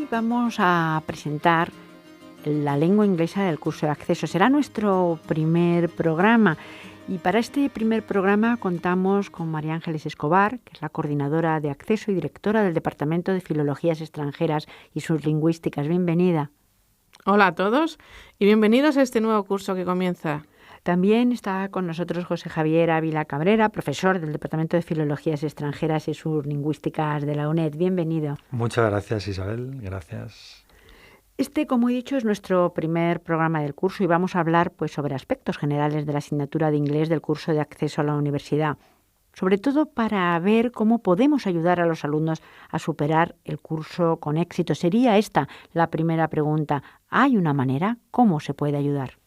vamos a presentar la lengua inglesa del curso de acceso. Será nuestro primer programa y para este primer programa contamos con María Ángeles Escobar, que es la coordinadora de acceso y directora del Departamento de Filologías Extranjeras y sus Lingüísticas. Bienvenida. Hola a todos y bienvenidos a este nuevo curso que comienza. También está con nosotros José Javier Ávila Cabrera, profesor del Departamento de Filologías Extranjeras y sus Lingüísticas de la UNED. Bienvenido. Muchas gracias, Isabel. Gracias. Este, como he dicho, es nuestro primer programa del curso y vamos a hablar sobre aspectos generales de la asignatura de inglés del curso de acceso a la universidad, sobre todo para ver cómo podemos ayudar a los alumnos a superar el curso con éxito. Sería esta la primera pregunta. ¿Hay una manera? ¿Cómo se puede ayudar?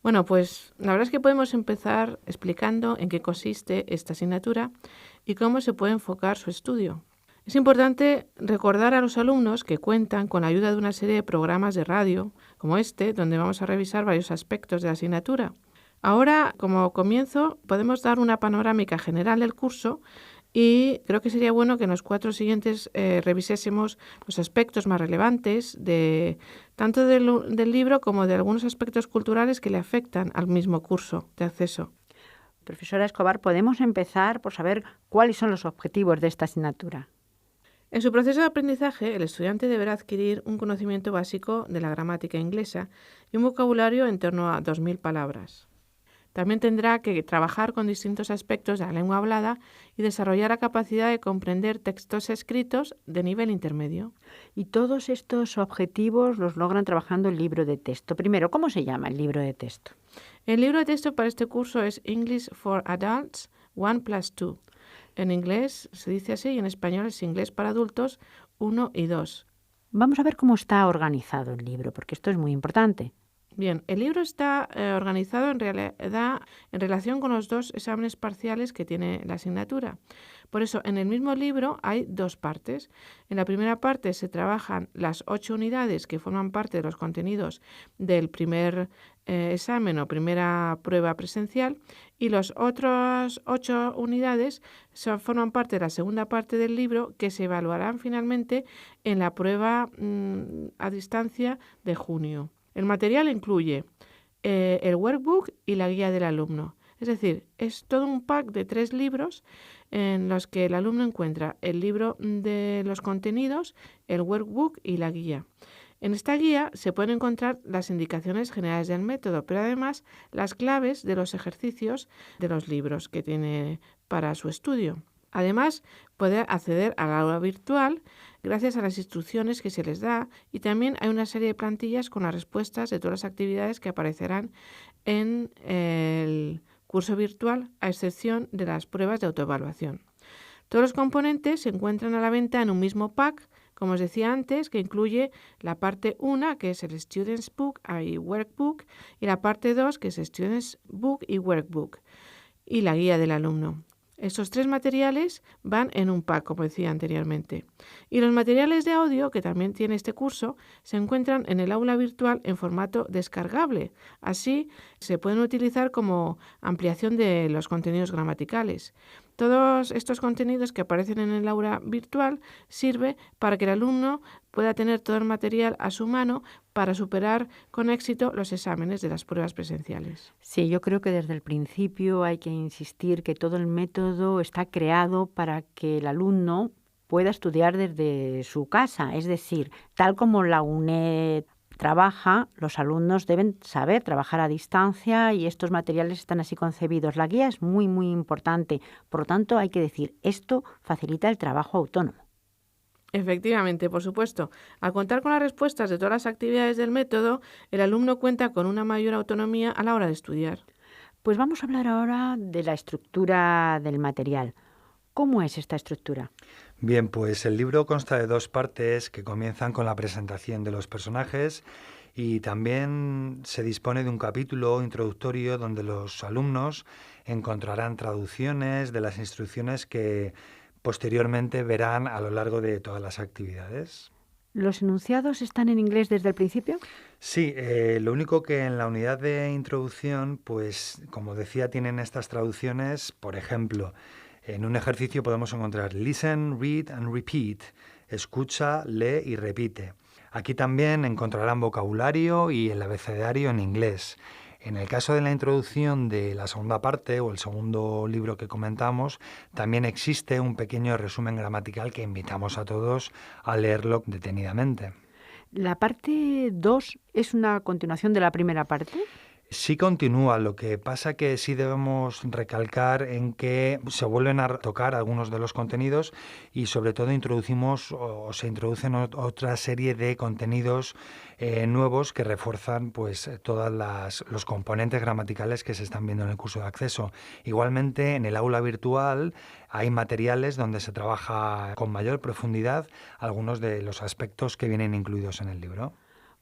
Bueno, pues la verdad es que podemos empezar explicando en qué consiste esta asignatura y cómo se puede enfocar su estudio. Es importante recordar a los alumnos que cuentan con la ayuda de una serie de programas de radio, como este, donde vamos a revisar varios aspectos de la asignatura. Ahora, como comienzo, podemos dar una panorámica general del curso y creo que sería bueno que en los 4 siguientes revisésemos los aspectos más relevantes tanto del libro como de algunos aspectos culturales que le afectan al mismo curso de acceso. Profesora Escobar, podemos empezar por saber cuáles son los objetivos de esta asignatura. En su proceso de aprendizaje, el estudiante deberá adquirir un conocimiento básico de la gramática inglesa y un vocabulario en torno a 2.000 palabras. También tendrá que trabajar con distintos aspectos de la lengua hablada y desarrollar la capacidad de comprender textos escritos de nivel intermedio. Y todos estos objetivos los logran trabajando el libro de texto. Primero, ¿cómo se llama el libro de texto? El libro de texto para este curso es English for Adults 1+2. En inglés se dice así y en español es Inglés para adultos 1 y 2. Vamos a ver cómo está organizado el libro, porque esto es muy importante. Bien, el libro está organizado en realidad en relación con los 2 exámenes parciales que tiene la asignatura. Por eso, en el mismo libro hay 2 partes. En la primera parte se trabajan las 8 unidades que forman parte de los contenidos del primer examen o primera prueba presencial y los otros 8 unidades forman parte de la segunda parte del libro que se evaluarán finalmente en la prueba a distancia de junio. El material incluye el workbook y la guía del alumno. Es decir, es todo un pack de 3 libros en los que el alumno encuentra el libro de los contenidos, el workbook y la guía. En esta guía se pueden encontrar las indicaciones generales del método, pero además las claves de los ejercicios de los libros que tiene para su estudio. Además, puede acceder al aula virtual gracias a las instrucciones que se les da y también hay una serie de plantillas con las respuestas de todas las actividades que aparecerán en el curso virtual, a excepción de las pruebas de autoevaluación. Todos los componentes se encuentran a la venta en un mismo pack, como os decía antes, que incluye la parte 1, que es el Student's Book y Workbook, y la parte 2, que es Student's Book y Workbook, y la guía del alumno. Estos 3 materiales van en un pack, como decía anteriormente. Y los materiales de audio, que también tiene este curso, se encuentran en el aula virtual en formato descargable. Así, se pueden utilizar como ampliación de los contenidos gramaticales. Todos estos contenidos que aparecen en el aula virtual sirve para que el alumno pueda tener todo el material a su mano para superar con éxito los exámenes de las pruebas presenciales. Sí, yo creo que desde el principio hay que insistir que todo el método está creado para que el alumno pueda estudiar desde su casa. Es decir, tal como la UNED trabaja, los alumnos deben saber trabajar a distancia y estos materiales están así concebidos. La guía es muy, muy importante. Por lo tanto, hay que decir, esto facilita el trabajo autónomo. Efectivamente, por supuesto. Al contar con las respuestas de todas las actividades del método, el alumno cuenta con una mayor autonomía a la hora de estudiar. Pues vamos a hablar ahora de la estructura del material. ¿Cómo es esta estructura? Bien, pues el libro consta de 2 partes que comienzan con la presentación de los personajes y también se dispone de un capítulo introductorio donde los alumnos encontrarán traducciones de las instrucciones que posteriormente verán a lo largo de todas las actividades. ¿Los enunciados están en inglés desde el principio? Sí, lo único que en la unidad de introducción, pues como decía, tienen estas traducciones. Por ejemplo, en un ejercicio podemos encontrar listen, read and repeat, escucha, lee y repite. Aquí también encontrarán vocabulario y el abecedario en inglés. En el caso de la introducción de la segunda parte o el segundo libro que comentamos, también existe un pequeño resumen gramatical que invitamos a todos a leerlo detenidamente. ¿La parte 2 es una continuación de la primera parte? Sí continúa, lo que pasa que sí debemos recalcar en que se vuelven a tocar algunos de los contenidos y sobre todo introducimos o se introducen otra serie de contenidos nuevos que refuerzan pues todos los componentes gramaticales que se están viendo en el curso de acceso. Igualmente en el aula virtual hay materiales donde se trabaja con mayor profundidad algunos de los aspectos que vienen incluidos en el libro.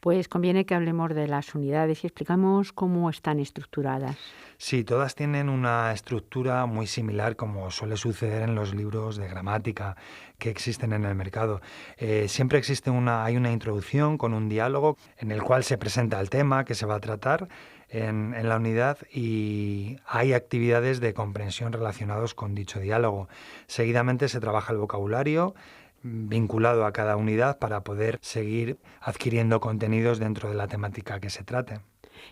Pues conviene que hablemos de las unidades y explicamos cómo están estructuradas. Sí, todas tienen una estructura muy similar como suele suceder en los libros de gramática que existen en el mercado. Siempre hay una introducción con un diálogo en el cual se presenta el tema que se va a tratar en la unidad y hay actividades de comprensión relacionados con dicho diálogo. Seguidamente se trabaja el vocabulario vinculado a cada unidad para poder seguir adquiriendo contenidos dentro de la temática que se trate.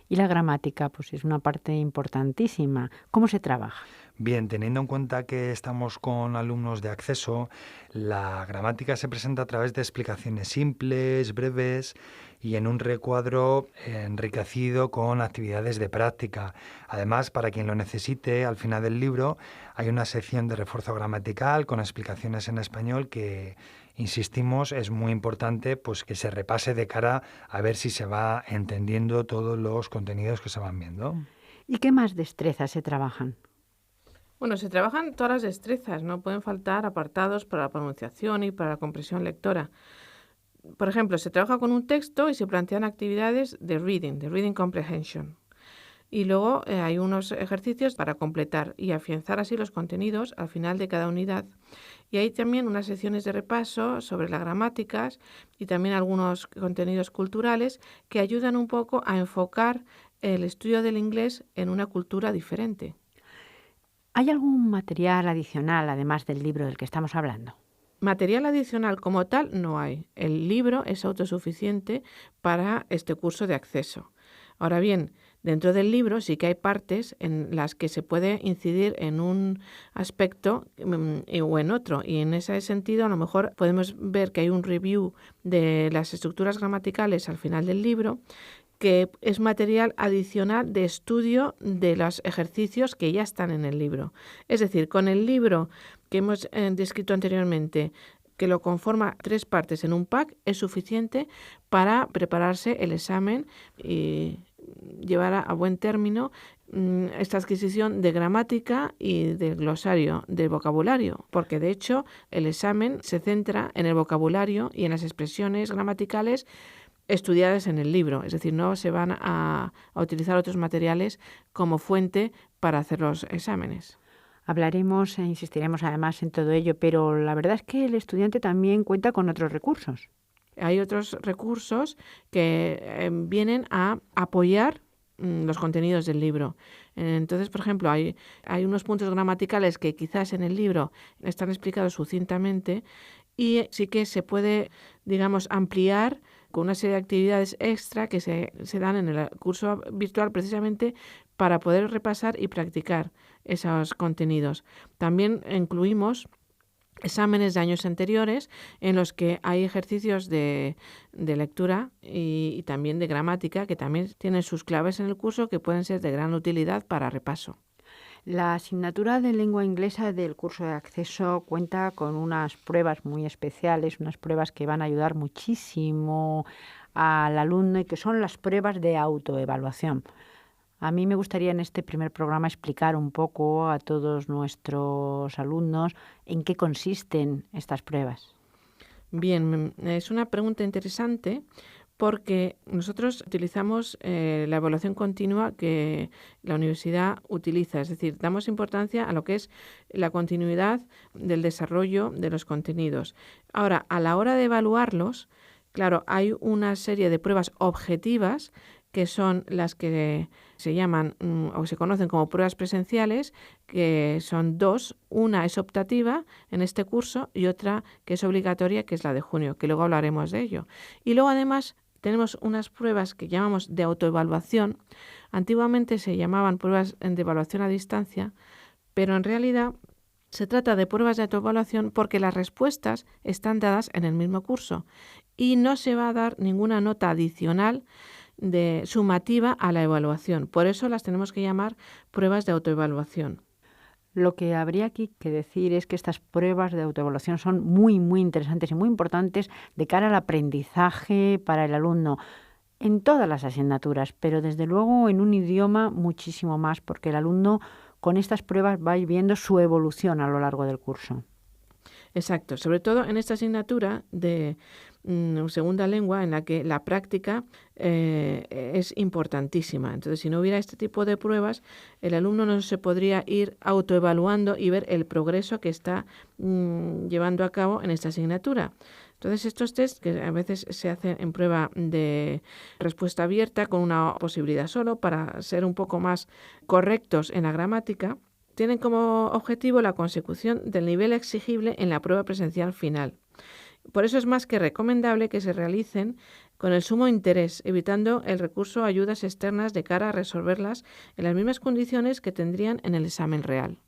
Y la gramática, pues es una parte importantísima. ¿Cómo se trabaja? Bien, teniendo en cuenta que estamos con alumnos de acceso, la gramática se presenta a través de explicaciones simples, breves y en un recuadro enriquecido con actividades de práctica. Además, para quien lo necesite, al final del libro hay una sección de refuerzo gramatical con explicaciones en español que, insistimos, es muy importante pues que se repase de cara a ver si se va entendiendo todos los contenidos que se van viendo. ¿Y qué más destrezas se trabajan? Bueno, se trabajan todas las destrezas, no pueden faltar apartados para la pronunciación y para la comprensión lectora. Por ejemplo, se trabaja con un texto y se plantean actividades de reading comprehension. Y luego hay unos ejercicios para completar y afianzar así los contenidos al final de cada unidad. Y hay también unas secciones de repaso sobre las gramáticas y también algunos contenidos culturales que ayudan un poco a enfocar el estudio del inglés en una cultura diferente. ¿Hay algún material adicional, además del libro del que estamos hablando? Material adicional como tal no hay. El libro es autosuficiente para este curso de acceso. Ahora bien, dentro del libro sí que hay partes en las que se puede incidir en un aspecto o en otro. Y en ese sentido, a lo mejor podemos ver que hay un review de las estructuras gramaticales al final del libro, que es material adicional de estudio de los ejercicios que ya están en el libro. Es decir, con el libro que hemos descrito anteriormente, que lo conforma 3 partes en un pack, es suficiente para prepararse el examen y llevar a buen término esta adquisición de gramática y del glosario, del vocabulario, porque de hecho el examen se centra en el vocabulario y en las expresiones gramaticales estudiadas en el libro, es decir, no se van a utilizar otros materiales como fuente para hacer los exámenes. Hablaremos e insistiremos además en todo ello, pero la verdad es que el estudiante también cuenta con otros recursos. Hay otros recursos que vienen a apoyar los contenidos del libro. Entonces, por ejemplo, hay unos puntos gramaticales que quizás en el libro están explicados sucintamente y sí que se puede, digamos, ampliar con una serie de actividades extra que se dan en el curso virtual precisamente para poder repasar y practicar esos contenidos. También incluimos exámenes de años anteriores en los que hay ejercicios de lectura y también de gramática que también tienen sus claves en el curso que pueden ser de gran utilidad para repaso. La asignatura de lengua inglesa del curso de acceso cuenta con unas pruebas muy especiales, unas pruebas que van a ayudar muchísimo al alumno y que son las pruebas de autoevaluación. A mí me gustaría en este primer programa explicar un poco a todos nuestros alumnos en qué consisten estas pruebas. Bien, es una pregunta interesante porque nosotros utilizamos la evaluación continua que la universidad utiliza, es decir, damos importancia a lo que es la continuidad del desarrollo de los contenidos. Ahora, a la hora de evaluarlos, claro, hay una serie de pruebas objetivas que son las que se llaman o se conocen como pruebas presenciales, que son 2. Una es optativa en este curso y otra que es obligatoria, que es la de junio, que luego hablaremos de ello. Y luego además tenemos unas pruebas que llamamos de autoevaluación. Antiguamente se llamaban pruebas de evaluación a distancia, pero en realidad se trata de pruebas de autoevaluación porque las respuestas están dadas en el mismo curso y no se va a dar ninguna nota adicional sumativa a la evaluación. Por eso las tenemos que llamar pruebas de autoevaluación. Lo que habría aquí que decir es que estas pruebas de autoevaluación son muy, muy interesantes y muy importantes de cara al aprendizaje para el alumno en todas las asignaturas, pero desde luego en un idioma muchísimo más, porque el alumno con estas pruebas va viendo su evolución a lo largo del curso. Exacto, sobre todo en esta asignatura de segunda lengua en la que la práctica es importantísima. Entonces, si no hubiera este tipo de pruebas, el alumno no se podría ir autoevaluando y ver el progreso que está llevando a cabo en esta asignatura. Entonces, estos tests, que a veces se hacen en prueba de respuesta abierta con una posibilidad solo para ser un poco más correctos en la gramática, tienen como objetivo la consecución del nivel exigible en la prueba presencial final. Por eso es más que recomendable que se realicen con el sumo interés, evitando el recurso a ayudas externas de cara a resolverlas en las mismas condiciones que tendrían en el examen real.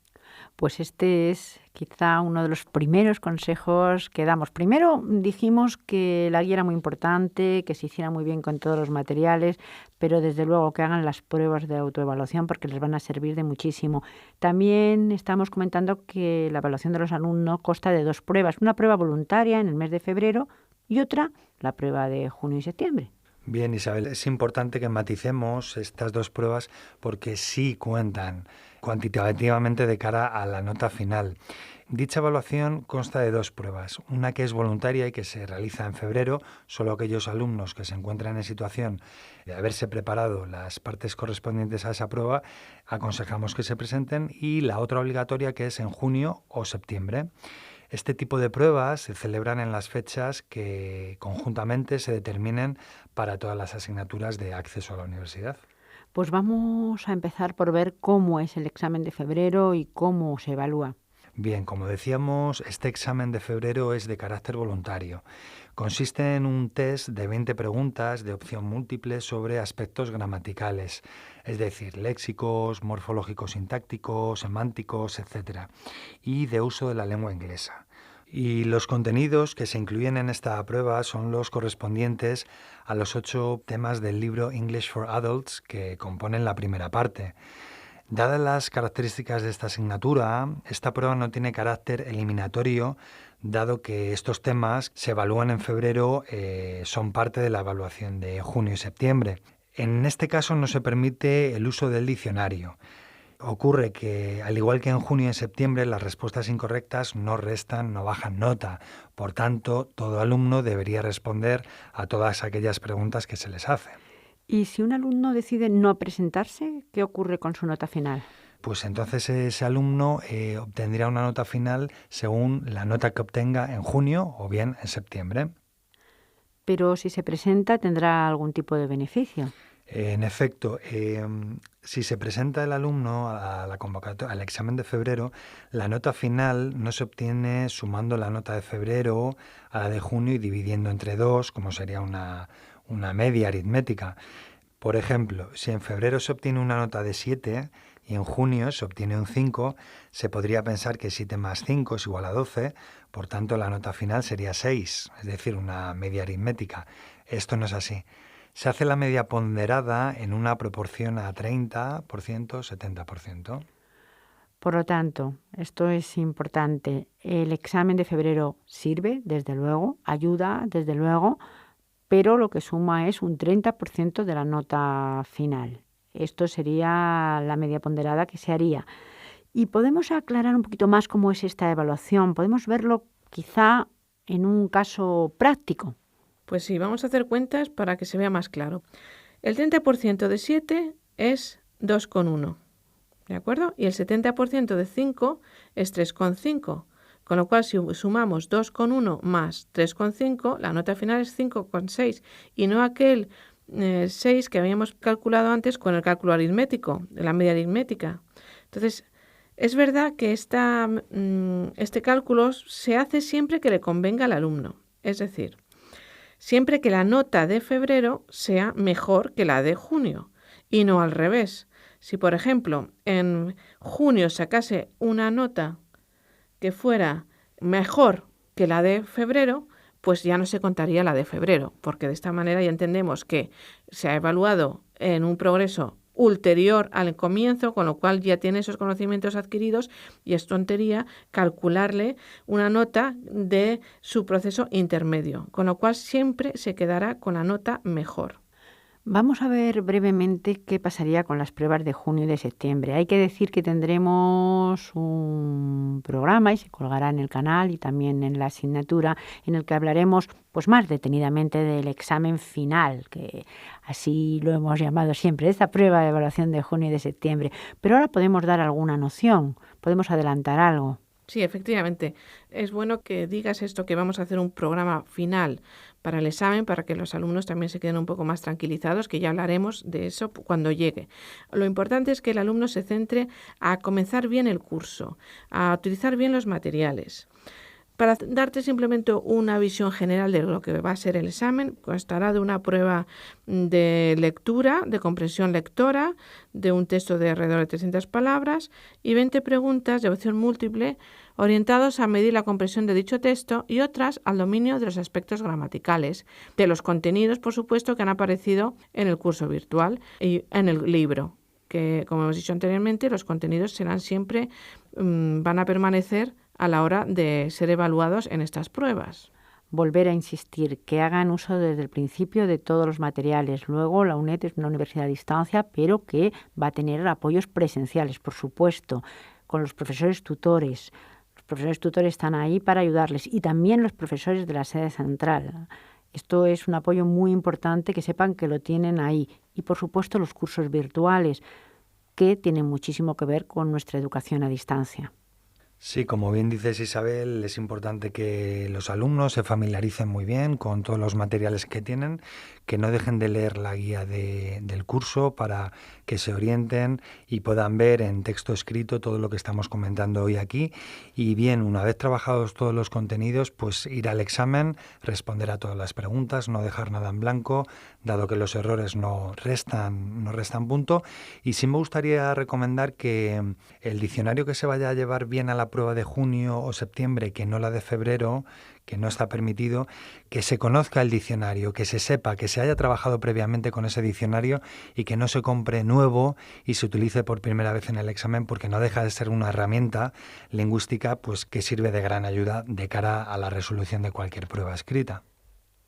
Pues este es quizá uno de los primeros consejos que damos. Primero dijimos que la guía era muy importante, que se hiciera muy bien con todos los materiales, pero desde luego que hagan las pruebas de autoevaluación porque les van a servir de muchísimo. También estamos comentando que la evaluación de los alumnos consta de 2 pruebas. Una prueba voluntaria en el mes de febrero y otra, la prueba de junio y septiembre. Bien, Isabel, es importante que maticemos estas 2 pruebas porque sí cuentan cuantitativamente de cara a la nota final. Dicha evaluación consta de 2 pruebas, una que es voluntaria y que se realiza en febrero. Solo aquellos alumnos que se encuentran en situación de haberse preparado las partes correspondientes a esa prueba, aconsejamos que se presenten, y la otra obligatoria, que es en junio o septiembre. Este tipo de pruebas se celebran en las fechas que conjuntamente se determinen para todas las asignaturas de acceso a la universidad. Pues vamos a empezar por ver cómo es el examen de febrero y cómo se evalúa. Bien, como decíamos, este examen de febrero es de carácter voluntario. Consiste en un test de 20 preguntas de opción múltiple sobre aspectos gramaticales, es decir, léxicos, morfológicos sintácticos, semánticos, etc., y de uso de la lengua inglesa. Y los contenidos que se incluyen en esta prueba son los correspondientes a los 8 temas del libro English for Adults que componen la primera parte. Dadas las características de esta asignatura, esta prueba no tiene carácter eliminatorio, dado que estos temas se evalúan en febrero, son parte de la evaluación de junio y septiembre. En este caso no se permite el uso del diccionario. Ocurre que, al igual que en junio y en septiembre, las respuestas incorrectas no restan, no bajan nota. Por tanto, todo alumno debería responder a todas aquellas preguntas que se les hace. Y si un alumno decide no presentarse, ¿qué ocurre con su nota final? Pues entonces ese alumno obtendría una nota final según la nota que obtenga en junio o bien en septiembre. Pero si se presenta, ¿tendrá algún tipo de beneficio? En efecto, si se presenta el alumno a la convocatoria, al examen de febrero, la nota final no se obtiene sumando la nota de febrero a la de junio y dividiendo entre 2, como sería una media aritmética. Por ejemplo, si en febrero se obtiene una nota de 7 y en junio se obtiene un 5, se podría pensar que 7 más 5 es igual a 12, por tanto la nota final sería 6, es decir, una media aritmética. Esto no es así. Se hace la media ponderada en una proporción a 30%, 70%. Por lo tanto, esto es importante. El examen de febrero sirve, desde luego, ayuda, desde luego, pero lo que suma es un 30% de la nota final. Esto sería la media ponderada que se haría. Y podemos aclarar un poquito más cómo es esta evaluación. Podemos verlo quizá en un caso práctico. Pues sí, vamos a hacer cuentas para que se vea más claro. El 30% de 7 es 2,1, ¿de acuerdo? Y el 70% de 5 es 3,5. Con lo cual, si sumamos 2,1 más 3,5, la nota final es 5,6 y no aquel 6 que habíamos calculado antes con el cálculo aritmético, de la media aritmética. Entonces, es verdad que este cálculo se hace siempre que le convenga al alumno. Es decir, siempre que la nota de febrero sea mejor que la de junio y no al revés. Si, por ejemplo, en junio sacase una nota que fuera mejor que la de febrero, pues ya no se contaría la de febrero, porque de esta manera ya entendemos que se ha evaluado en un progreso ulterior al comienzo, con lo cual ya tiene esos conocimientos adquiridos y es tontería calcularle una nota de su proceso intermedio, con lo cual siempre se quedará con la nota mejor. Vamos a ver brevemente qué pasaría con las pruebas de junio y de septiembre. Hay que decir que tendremos un programa y se colgará en el canal y también en la asignatura en el que hablaremos pues más detenidamente del examen final, que así lo hemos llamado siempre, esta prueba de evaluación de junio y de septiembre. Pero ahora podemos dar alguna noción, podemos adelantar algo. Sí, efectivamente. Es bueno que digas esto, que vamos a hacer un programa final para el examen, para que los alumnos también se queden un poco más tranquilizados, que ya hablaremos de eso cuando llegue. Lo importante es que el alumno se centre a comenzar bien el curso, a utilizar bien los materiales. Para darte simplemente una visión general de lo que va a ser el examen, constará de una prueba de lectura, de comprensión lectora, de un texto de alrededor de 300 palabras y 20 preguntas de opción múltiple orientados a medir la comprensión de dicho texto y otras al dominio de los aspectos gramaticales, de los contenidos, por supuesto, que han aparecido en el curso virtual y en el libro, que, como hemos dicho anteriormente, los contenidos serán siempre, van a permanecer a la hora de ser evaluados en estas pruebas. Volver a insistir, que hagan uso desde el principio de todos los materiales. Luego la UNED es una universidad a distancia, pero que va a tener apoyos presenciales, por supuesto, con los profesores tutores. Los profesores tutores están ahí para ayudarles y también los profesores de la sede central. Esto es un apoyo muy importante, que sepan que lo tienen ahí. Y por supuesto los cursos virtuales, que tienen muchísimo que ver con nuestra educación a distancia. Sí, como bien dices, Isabel, es importante que los alumnos se familiaricen muy bien con todos los materiales que tienen, que no dejen de leer la guía del curso para que se orienten y puedan ver en texto escrito todo lo que estamos comentando hoy aquí. Y bien, una vez trabajados todos los contenidos, pues ir al examen, responder a todas las preguntas, no dejar nada en blanco, dado que los errores no restan punto. Y sí me gustaría recomendar que el diccionario que se vaya a llevar bien a la prueba de junio o septiembre, que no la de febrero, que no está permitido, que se conozca el diccionario, que se sepa, que se haya trabajado previamente con ese diccionario y que no se compre nuevo y se utilice por primera vez en el examen, porque no deja de ser una herramienta lingüística pues que sirve de gran ayuda de cara a la resolución de cualquier prueba escrita.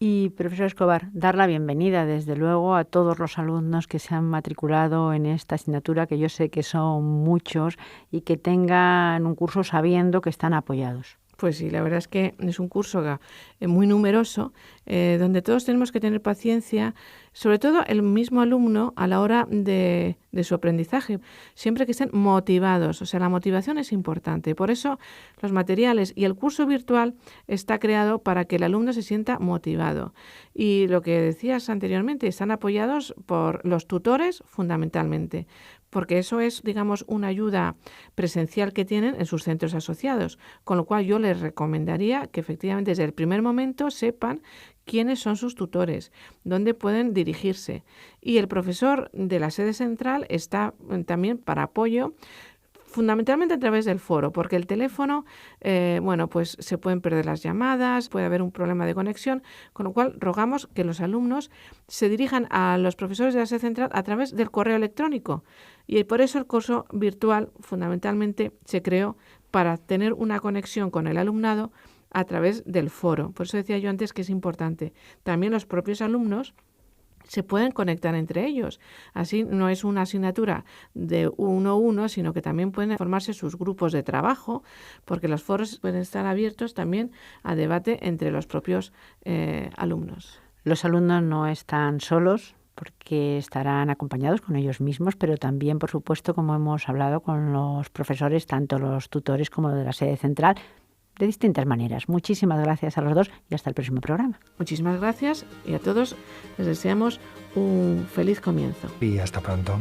Y, profesor Escobar, dar la bienvenida, desde luego, a todos los alumnos que se han matriculado en esta asignatura, que yo sé que son muchos, y que tengan un curso sabiendo que están apoyados. Pues sí, la verdad es que es un curso muy numeroso, donde todos tenemos que tener paciencia, sobre todo el mismo alumno a la hora de su aprendizaje, siempre que estén motivados. O sea, la motivación es importante. Por eso los materiales y el curso virtual está creado para que el alumno se sienta motivado. Y lo que decías anteriormente, están apoyados por los tutores fundamentalmente, porque eso es, digamos, una ayuda presencial que tienen en sus centros asociados, con lo cual yo les recomendaría que efectivamente desde el primer momento sepan quiénes son sus tutores, dónde pueden dirigirse. Y el profesor de la sede central está también para apoyo, fundamentalmente a través del foro, porque el teléfono, pues se pueden perder las llamadas, puede haber un problema de conexión, con lo cual rogamos que los alumnos se dirijan a los profesores de la sede central a través del correo electrónico. Y por eso el curso virtual fundamentalmente se creó para tener una conexión con el alumnado a través del foro. Por eso decía yo antes que es importante. También los propios alumnos se pueden conectar entre ellos. Así no es una asignatura de uno a uno, sino que también pueden formarse sus grupos de trabajo, porque los foros pueden estar abiertos también a debate entre los propios alumnos. Los alumnos no están solos, porque estarán acompañados con ellos mismos, pero también, por supuesto, como hemos hablado, con los profesores, tanto los tutores como de la sede central, de distintas maneras. Muchísimas gracias a los dos y hasta el próximo programa. Muchísimas gracias y a todos les deseamos un feliz comienzo. Y hasta pronto.